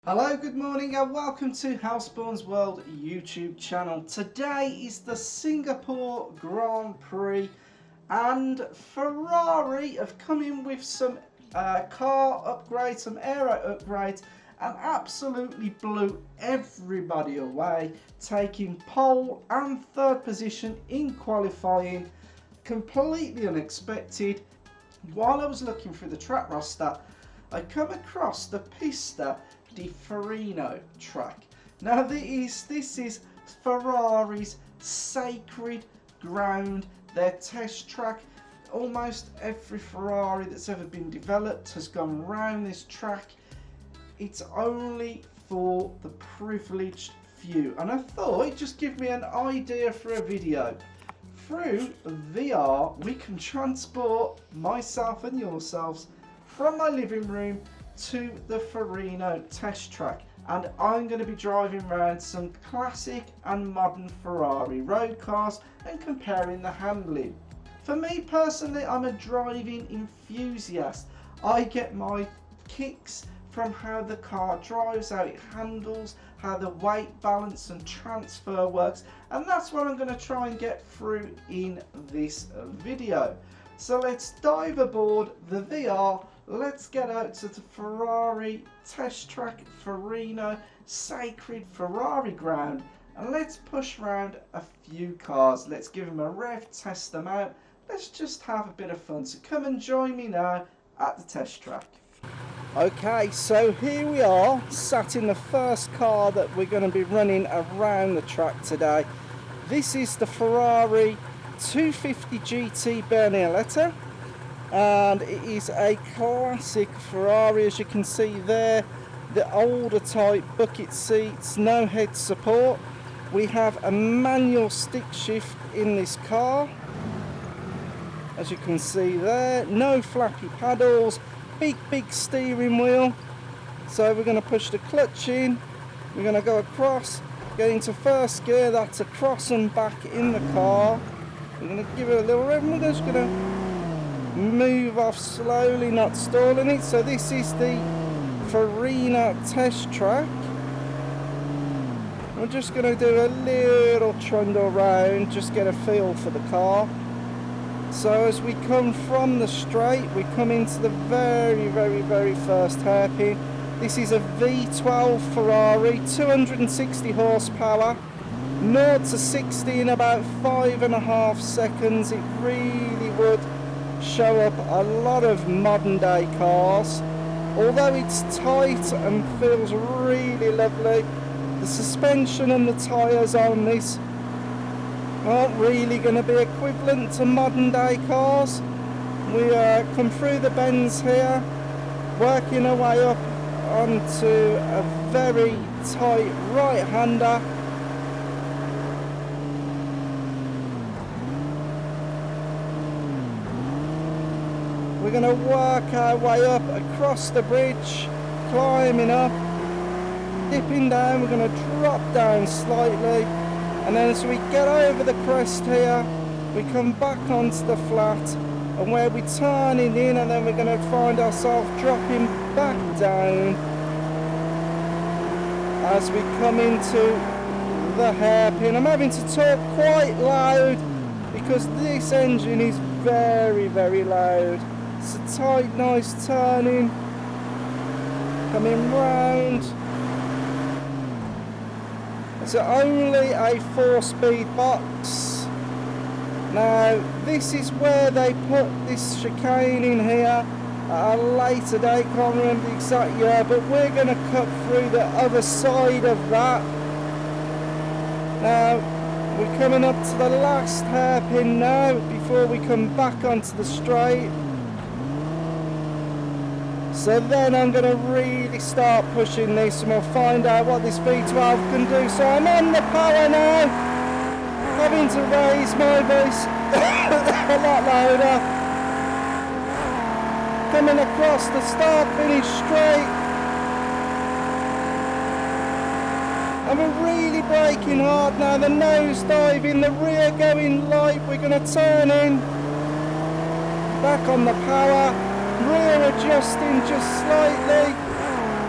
Hello, good morning and welcome to Houseborn's World YouTube channel. Today is the Singapore Grand Prix and Ferrari have come in with some car upgrades, some aero upgrades, and absolutely blew everybody away, taking pole and third position in qualifying. Completely unexpected. While I was looking through the track roster, I come across the Pista di Fiorano track. Now this is Ferrari's sacred ground, their test track. Almost every Ferrari that's ever been developed has gone round this track. It's only for the privileged few, and I thought it'd just give me an idea for a video. Through VR we can transport myself and yourselves from my living room to the Fiorano test track, and I'm going to be driving around some classic and modern Ferrari road cars and comparing the handling. For me personally, I'm a driving enthusiast. I get my kicks from how the car drives, how it handles, how the weight balance and transfer works, and that's what I'm going to try and get through in this video. So let's dive aboard the VR. Let's get out to the Ferrari test track, Fiorano, sacred Ferrari ground, and let's push around a few cars. Let's give them a rev, test them out. Let's just have a bit of fun. So come and join me now at the test track. Okay, so here we are, sat in the first car that we're going to be running around the track today. This is the Ferrari 250 GT Berlinetta, and it is a classic Ferrari, as you can see there. The older type bucket seats, no head support. We have a manual stick shift in this car, as you can see there. No flappy paddles, big steering wheel. So we're going to push the clutch in, we're going to go across, get into first gear. That's across and back in the car. We're going to give it a little rev, and we're just going to move off slowly, not stalling it. So this is the Fiorano test track. We're just going to do a little trundle around, just get a feel for the car. So as we come from the straight, we come into the very first hairpin. This is a V12 Ferrari, 260 horsepower, 0 to 60 in about 5.5 seconds. It really would show up a lot of modern day cars. Although it's tight and feels really lovely, the suspension and the tyres on this aren't really going to be equivalent to modern day cars. We come through the bends here, working our way up onto a very tight right-hander. We're going to work our way up across the bridge, climbing up, dipping down. We're going to drop down slightly, and then as we get over the crest here, we come back onto the flat, and where we're turning in, and then we're going to find ourselves dropping back down as we come into the hairpin. I'm having to talk quite loud because this engine is very loud. It's a tight, nice turning, coming round. It's only a 4-speed box. Now this is where they put this chicane in here at a later date, can't remember the exact year, but we're going to cut through the other side of that. Now we're coming up to the last hairpin now before we come back onto the straight. So then I'm going to really start pushing this, and we'll find out what this V12 can do. So I'm on the power now, having to raise my voice a lot louder. Coming across the start-finish straight. And we're really braking hard now. The nose dive in, the rear going light. We're going to turn in, back on the power. Rear adjusting just slightly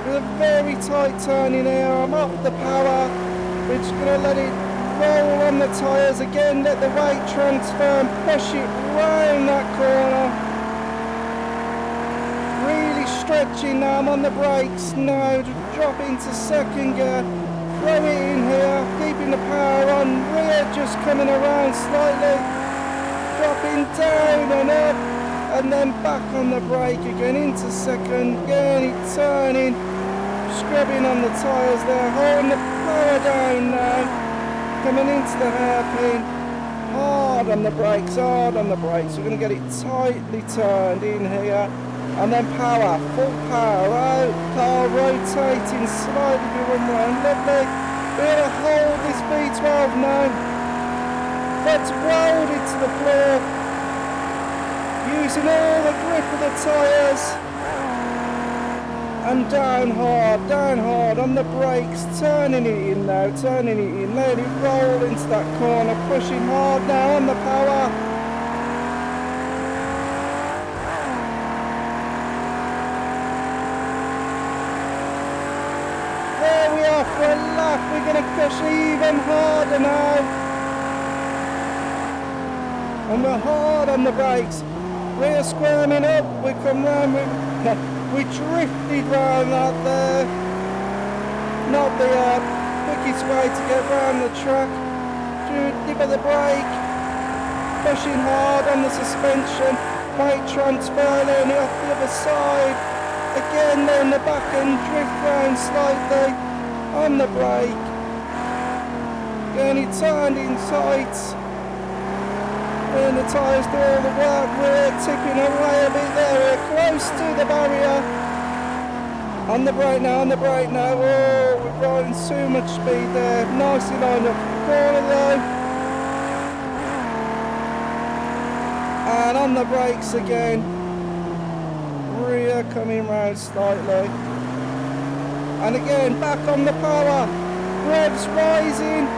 with a very tight turn in here. I'm off the power. We're just going to let it roll on the tyres again, let the weight transfer and push it round that corner. Really stretching now. I'm on the brakes now, drop into second gear, throw it in here, keeping the power on, rear just coming around slightly, dropping down and up, and then back on the brake again into second, again it's turning, scrubbing on the tyres there, holding the power down now, coming into the hairpin, hard on the brakes, hard on the brakes. We're going to get it tightly turned in here, and then power, full power out, car rotating slightly to run round, lovely. We're going to hold this V12 now, foot's welded to the floor, using all the grip of the tyres, and down hard on the brakes, turning it in now, turning it in, letting it roll into that corner, pushing hard now on the power. There we are for a lap, we're going to push even harder now. And we're hard on the brakes, rear squirming up, we come round with... We drifted round that there, not the quickest way to get round the track. Dip of the brake, pushing hard on the suspension, weight transfer, then off the other side, again then the back end drift round slightly, on the brake, again it turned in sight. And the tyres do all the work, we're tipping away a bit there, we're close to the barrier. On the brake now, oh, we're riding too much speed there, nicely lined up for the corner though. And on the brakes again, rear coming round slightly. And again, back on the power, revs rising.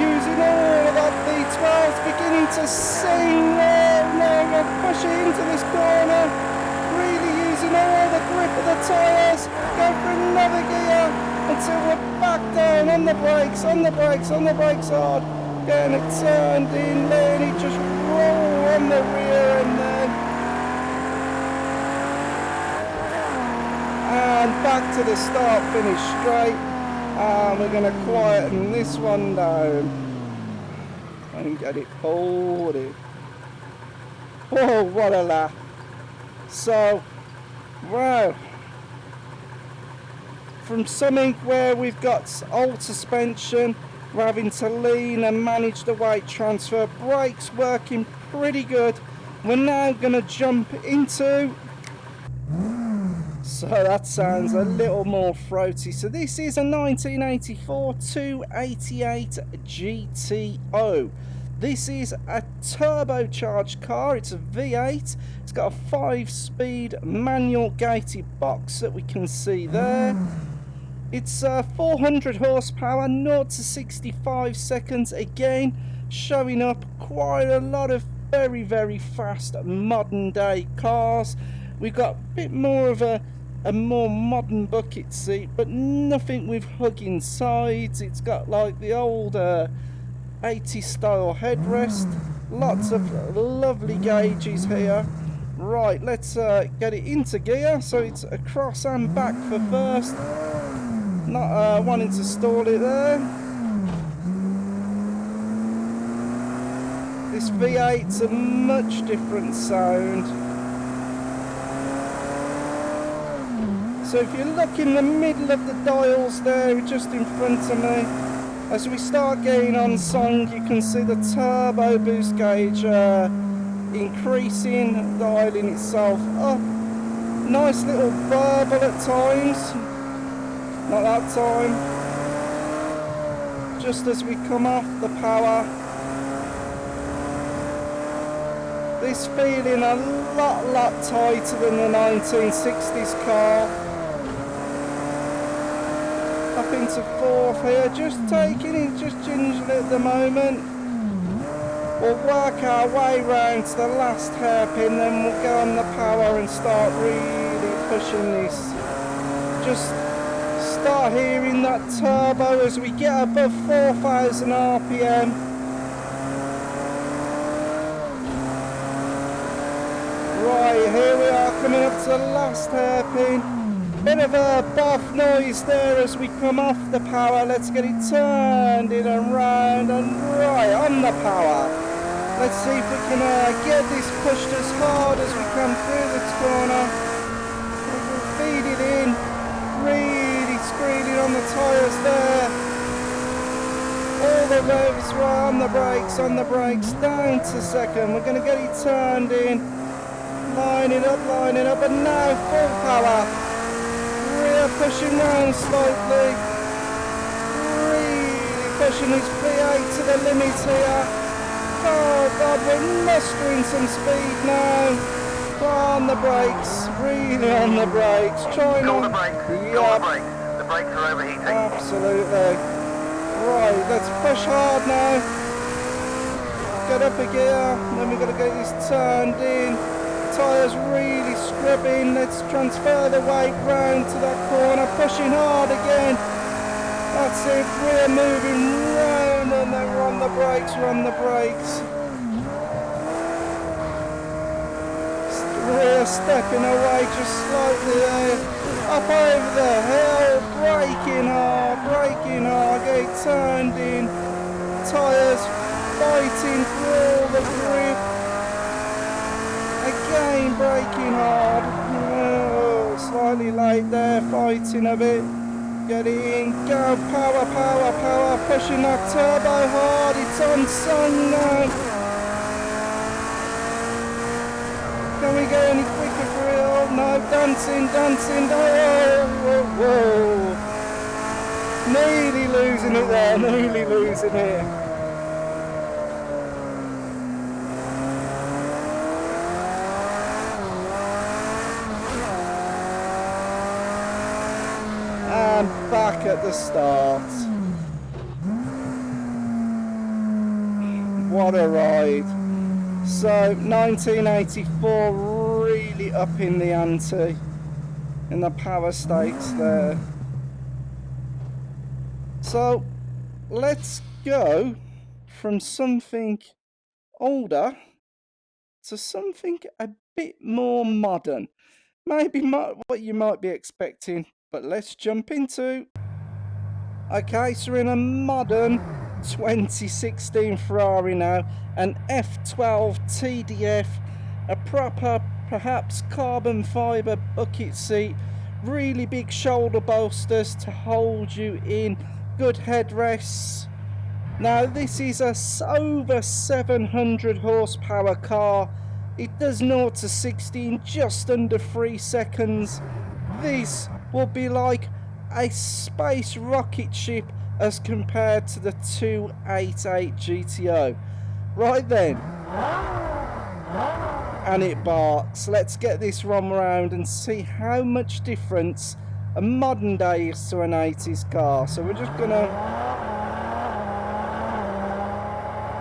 Using all of that V12's beginning to sing there, now we're pushing into this corner, really using all the grip of the tyres, go for another gear until we're back down on the brakes hard, again it turned in, letting it just roll on the rear and then, and back to the start finish straight. And we're going to quieten this one down and get it holding. Oh, what a lap. So, wow. From something where we've got old suspension, we're having to lean and manage the weight transfer, brakes working pretty good. We're now going to jump into... So that sounds a little more throaty. So this is a 1984 288 GTO. This is a turbocharged car. It's a V8. It's got a 5-speed manual gated box that we can see there. It's 400 horsepower, 0 to 65 seconds. Again, showing up quite a lot of very, very fast modern day cars. We've got a bit more of a more modern bucket seat, but nothing with hugging sides. It's got like the old 80s style headrest. Lots of lovely gauges here. Right, let's get it into gear. So it's across and back for first. Not wanting to stall it there. This V8's a much different sound. So if you look in the middle of the dials there, just in front of me, as we start getting on song, you can see the turbo boost gauge increasing, dialing itself up. Nice little burble at times, not that time. Just as we come off the power, this feeling a lot tighter than the 1960s car. Up into fourth here, just taking it just gingerly at the moment. We'll work our way round to the last hairpin, then we'll go on the power and start really pushing this. Just start hearing that turbo as we get above 4,000 RPM. Right, here we are coming up to the last hairpin. Bit of a buff noise there as we come off the power. Let's get it turned in and round and right on the power. Let's see if we can get this pushed as hard as we can through this corner. We'll feed it in, really screaming on the tyres there. All the revs right on the brakes, down to second. We're going to get it turned in, lining up, and now full power. Rear pushing round slightly, really pushing his V8 to the limit here. Oh God, we're mustering some speed now. On the brakes, really on the brakes. Trying Go on the brakes, yep. go the brakes. The brakes are overheating. Absolutely. Right, let's push hard now. Get up a gear, then we've got to get this turned in. Tyres really scrubbing. Let's transfer the weight round to that corner, pushing hard again. That's it, we're moving round and then we're on the brakes, Rear stepping away just slightly there. Up over the hill, braking hard, get it turned in. Tyres fighting for all the grip. Again braking hard. Oh, slightly late there, fighting a bit. Get it in, go, power, pushing that turbo hard, it's on song now. Can we go any quicker for real? No, dancing, whoa. Nearly losing it there, nearly losing it. And back at the start. What a ride. So 1984 really up in the ante in the power stakes there. So let's go from something older to something a bit more modern. Maybe what you might be expecting, but let's jump into. Okay, so we're in a modern 2016 Ferrari now, an F12 TDF, a proper, perhaps carbon fibre bucket seat, really big shoulder bolsters to hold you in, good headrests. Now this is a over 700 horsepower car. It does 0 to 60 in just under 3 seconds. This will be like a space rocket ship as compared to the 288 GTO. Right then, and it barks. Let's get this one round and see how much difference a modern day is to an 80s car. So we're just gonna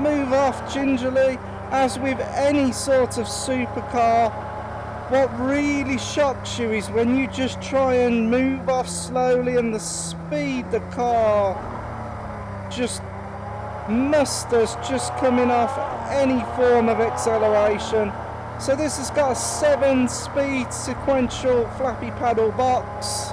move off gingerly. As with any sort of supercar, what really shocks you is when you just try and move off slowly and the speed the car just musters just coming off any form of acceleration. So this has got a 7-speed sequential flappy paddle box,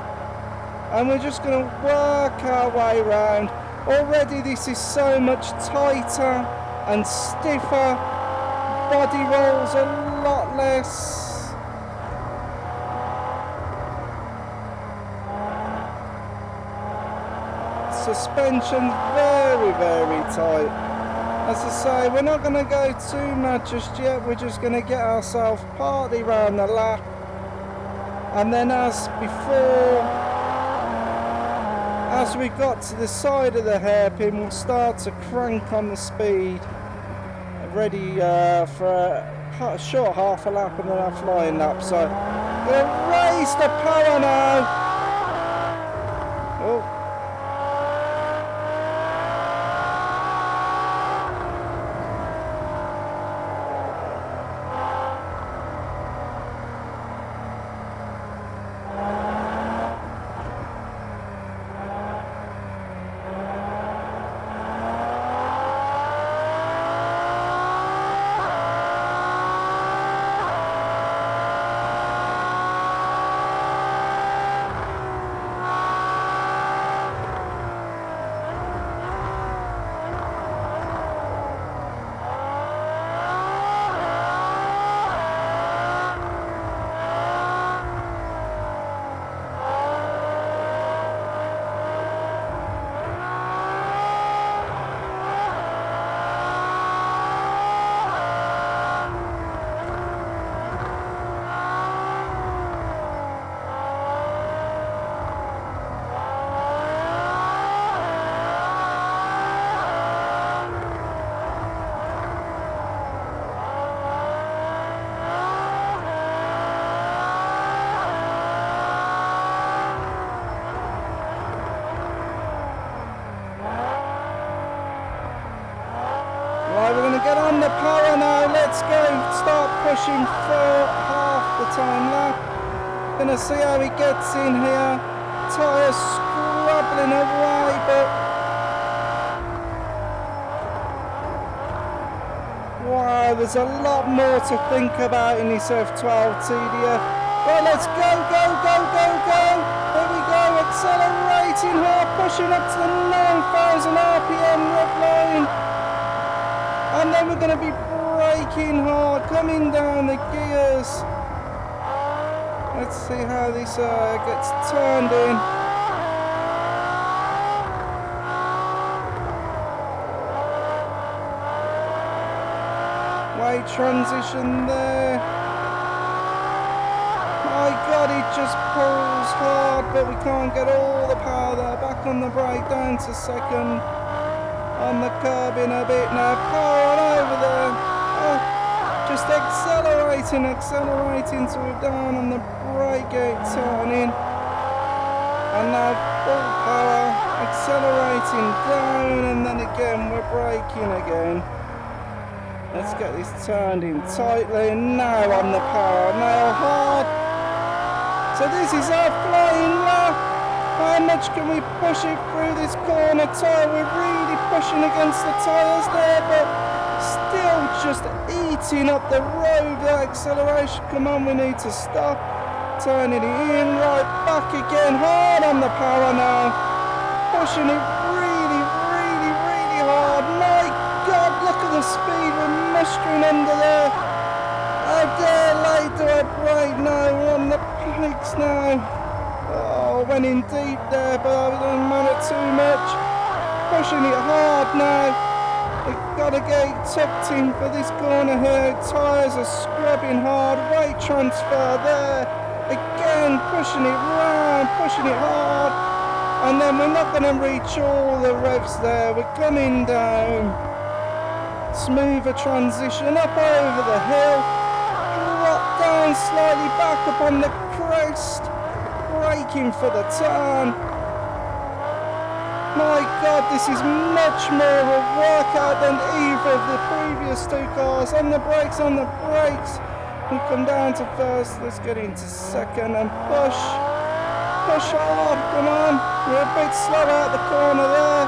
and we're just going to work our way around. Already this is so much tighter and stiffer, body rolls a lot less. Suspension very, very tight. As I say, we're not going to go too mad just yet. We're just going to get ourselves partly round the lap, and then as before, as we got to the side of the hairpin, we'll start to crank on the speed, ready for a short half a lap and then a flying lap. So we'll raise the power now. Oh. we're going to get on the power now. Let's go. Start pushing for half the time lap. Gonna see how he gets in here. Tyres scrabbling away, but wow, there's a lot more to think about in this F12 TDF. Right, let's go, go, go, go, go. There we go, accelerating hard, pushing up to the 9,000 RPM red line. And then we're going to be braking hard, coming down the gears. Let's see how this gets turned in. Weight transition there. My God, it just pulls hard, but we can't get all the power there. Back on the brake, down to second. On the curb in a bit now. Power on over there. Oh, just accelerating till we're down on the brake gate turning. And now full power, accelerating down, and then again we're braking again. Let's get this turned in tightly, and now on the power, now hard. So this is our flying lap. How much can we push it through this corner tyre? We're really pushing against the tyres there, but still just eating up the road. That acceleration, come on, we need to stop. Turning it in, right back again, hard on the power now. Pushing it really, really, really hard. My God, look at the speed we're mustering under there. How dare late do I brake now? We're on the brakes now. Oh, went in deep there, but it doesn't matter too much. Pushing it hard now. We've got to get it tucked in for this corner here. Tyres are scrubbing hard. Weight transfer there. Again, pushing it round, pushing it hard. And then we're not going to reach all the revs there. We're coming down. Smoother transition up over the hill. Drop down slightly back up on the crest. Braking for the turn. My God, this is much more of a workout than either of the previous two cars. On the brakes, on the brakes. We come down to first. Let's get into second and push. Push hard, come on. We're a bit slow out the corner there.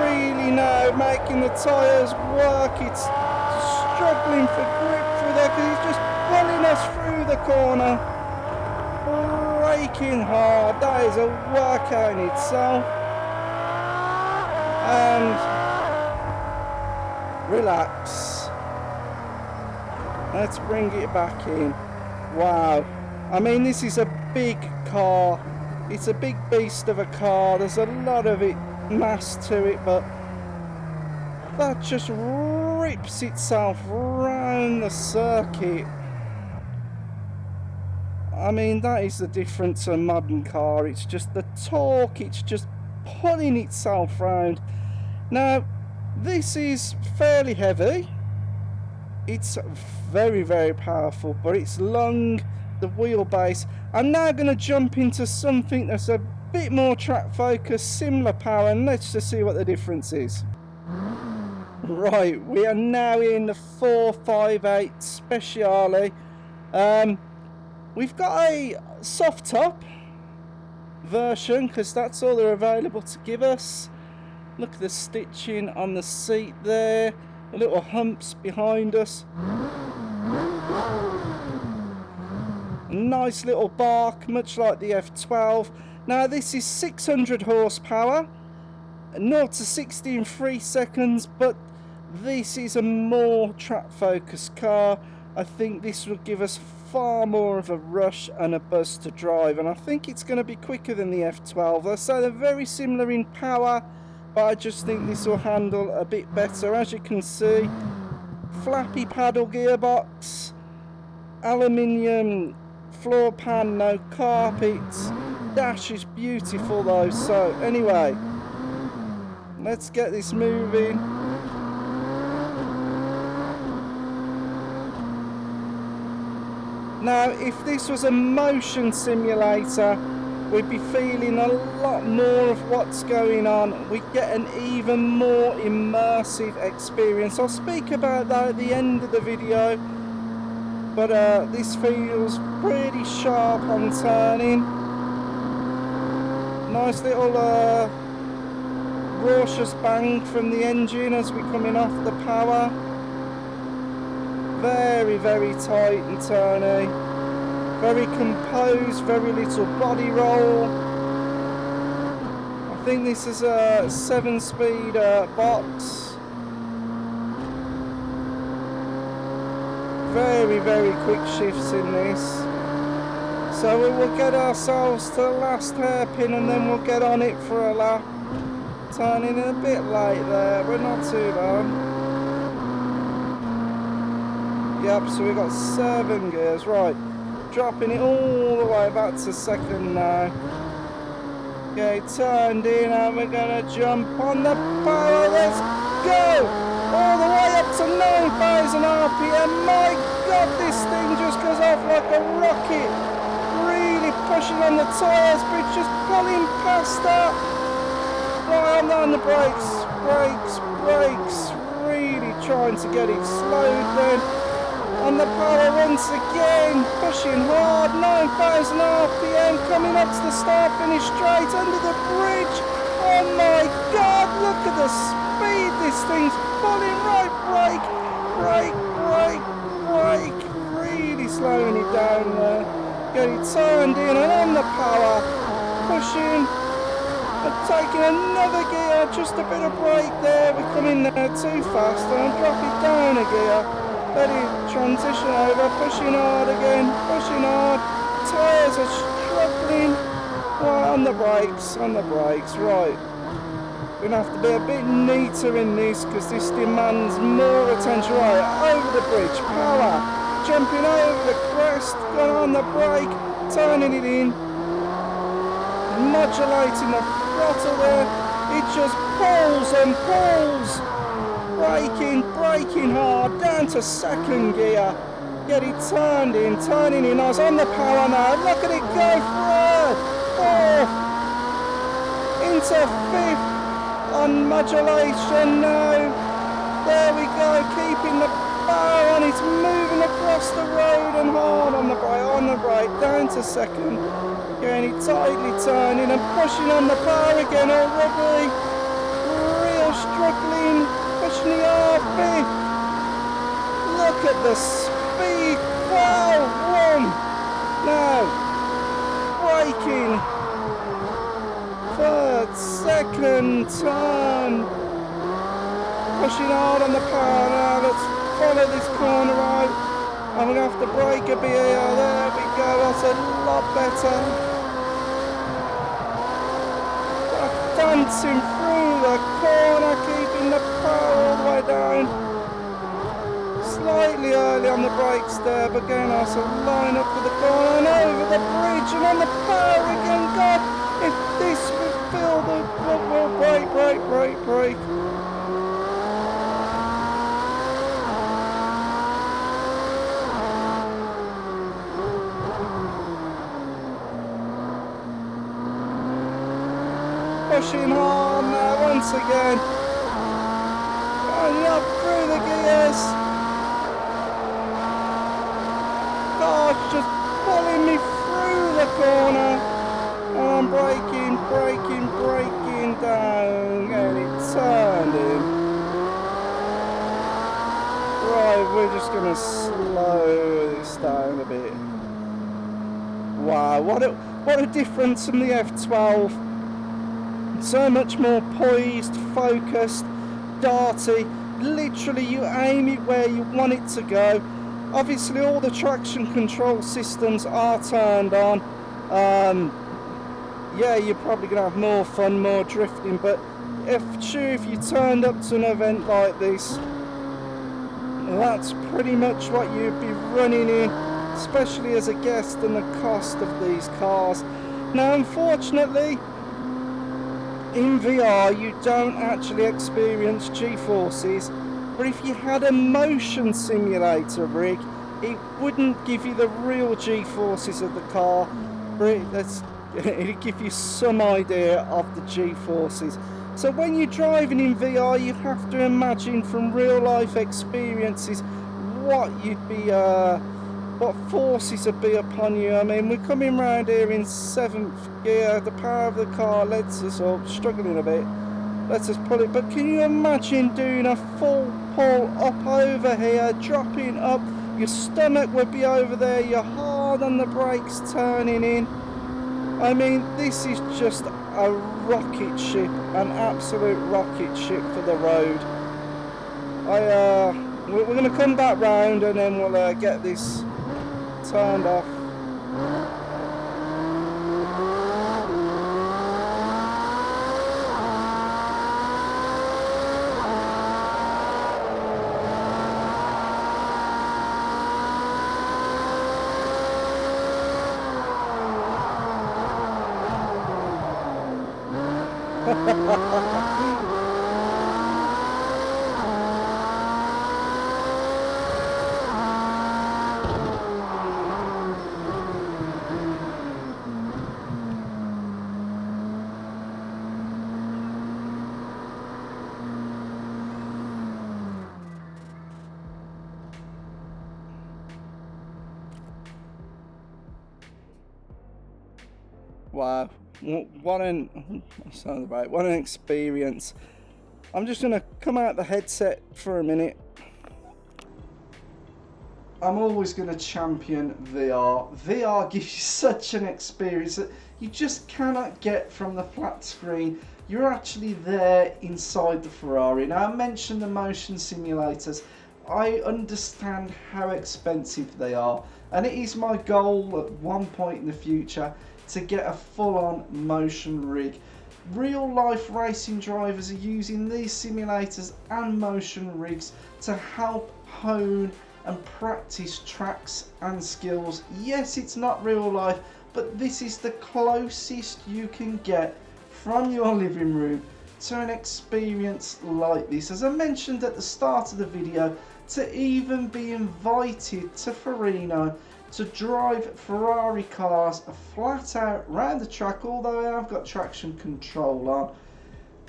Really now making the tyres work. It's struggling for grip through there because it's just pulling us through the corner. Braking hard, that is a workout in itself. And relax. Let's bring it back in. Wow. I mean, this is a big car. It's a big beast of a car. There's a lot of it, mass to it, but that just rips itself round the circuit. I mean, that is the difference to a modern car. It's just the torque, it's just pulling itself round. Now, this is fairly heavy. It's very, very powerful, but it's long, the wheelbase. I'm now going to jump into something that's a bit more track focused, similar power, and let's just see what the difference is. Right, we are now in the 458 Speciale. We've got a soft top version because that's all they're available to give us. Look at the stitching on the seat there, the little humps behind us. A nice little bark, much like the F12. Now this is 600 horsepower, 0 to 60 in 3 seconds, but this is a more track focused car. I think this will give us far more of a rush and a buzz to drive, and I think it's going to be quicker than the F12. So they're very similar in power, but I just think this will handle a bit better. As you can see, flappy paddle gearbox, aluminium floor pan, no carpets. Dash is beautiful though. So anyway, let's get this moving. Now, if this was a motion simulator, we'd be feeling a lot more of what's going on. We get an even more immersive experience. I'll speak about that at the end of the video, but this feels pretty sharp on turning. Nice little raucous bang from the engine as we're coming off the power. Very, very tight and turny. Very composed, very little body roll. I think this is a 7-speed box. Very, very quick shifts in this. So we will get ourselves to the last hairpin and then we'll get on it for a lap. Turning in a bit late there, but not too bad. Yep, so we've got 7 gears, right. Dropping it all the way back to second now. Okay, turned in and we're gonna jump on the power. Let's go! All the way up to 9,000 RPM. My God, this thing just goes off like a rocket. Really pushing on the tyres, but it's just pulling past that. Right, I'm on the brakes. Really trying to get it slowed then. On the power once again, pushing hard, 9,000 RPM, coming up to the start finish straight under the bridge. Oh my God, look at the speed this thing's pulling. Right, brake, really slowing it down there. Get it turned in and on the power, pushing, and taking another gear, just a bit of brake there. We're coming there too fast and I'll drop it down a gear. Let it transition over, pushing hard again, pushing hard. Tyres are struggling. Right, on the brakes, right. We're going to have to be a bit neater in this because this demands more attention. Right, over the bridge, power, jumping over the crest, going on the brake, turning it in, modulating the throttle there. It just pulls and pulls. Braking hard, down to second gear. Get it turning in. I was on the power now. Look at it go. Third, fourth, into fifth on modulation now. There we go, keeping the power on. It's moving across the road and hard on the brake, down to second. Getting it tightly turning and pushing on the power again already. Real struggling. Pushing the RP. Look at the speed. Wow, one. Now, braking. Third, second turn. Pushing hard on the power now. Let's follow this corner out. I'm going to have to brake a bit here. There we go. That's a lot better. Dancing through the corner, keeping the power all the way down. Slightly early on the brakes there, but getting us a line up for the corner and over the bridge and on the power again. God, if this would fill the brake. Pushing hard now once again. Going up through the gears. God, just pulling me through the corner. And I'm braking down. Getting it turned in. Right, we're just going to slow this down a bit. Wow, what a difference from the F12. So much more poised, focused, darty. Literally you aim it where you want it to go. Obviously all the traction control systems are turned on. Yeah, you're probably going to have more fun, more drifting, but if you turned up to an event like this, that's pretty much what you'd be running in, especially as a guest, and the cost of these cars. Now unfortunately, in VR you don't actually experience G-forces, but if you had a motion simulator rig, it wouldn't give you the real G-forces of the car, but it'll give you some idea of the G-forces. So when you're driving in VR, you have to imagine from real life experiences what you'd be, what forces would be upon you. I mean, we're coming round here in 7th gear, the power of the car lets us up, struggling a bit, lets us pull it, but can you imagine doing a full pull up over here, dropping up, your stomach would be over there, you're hard on the brakes turning in. I mean, this is just a rocket ship, an absolute rocket ship for the road. We're going to come back round and then we'll get this turned off. Wow, what an experience. I'm just gonna come out the headset for a minute. I'm always gonna champion VR. VR gives you such an experience that you just cannot get from the flat screen. You're actually there inside the Ferrari. Now, I mentioned the motion simulators. I understand how expensive they are, and it is my goal at one point in the future to get a full-on motion rig. Real life racing drivers are using these simulators and motion rigs to help hone and practice tracks and skills. Yes, it's not real life, but this is the closest you can get from your living room to an experience like this. As I mentioned at the start of the video, to even be invited to Farino to drive Ferrari cars flat out round the track, although I have got traction control on,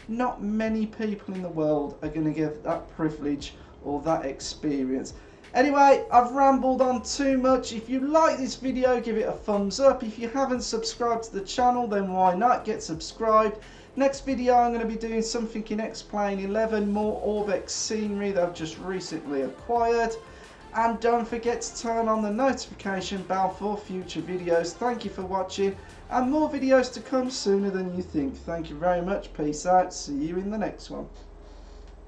not many people in the world are going to get that privilege or that experience. Anyway, I've rambled on too much. If you like this video, give it a thumbs up. If you haven't subscribed to the channel, then why not get subscribed. Next video, I'm going to be doing something in X-Plane 11, more Orbex scenery that I've just recently acquired. And don't forget to turn on the notification bell for future videos. Thank you for watching, and more videos to come sooner than you think. Thank you very much. Peace out. See you in the next one.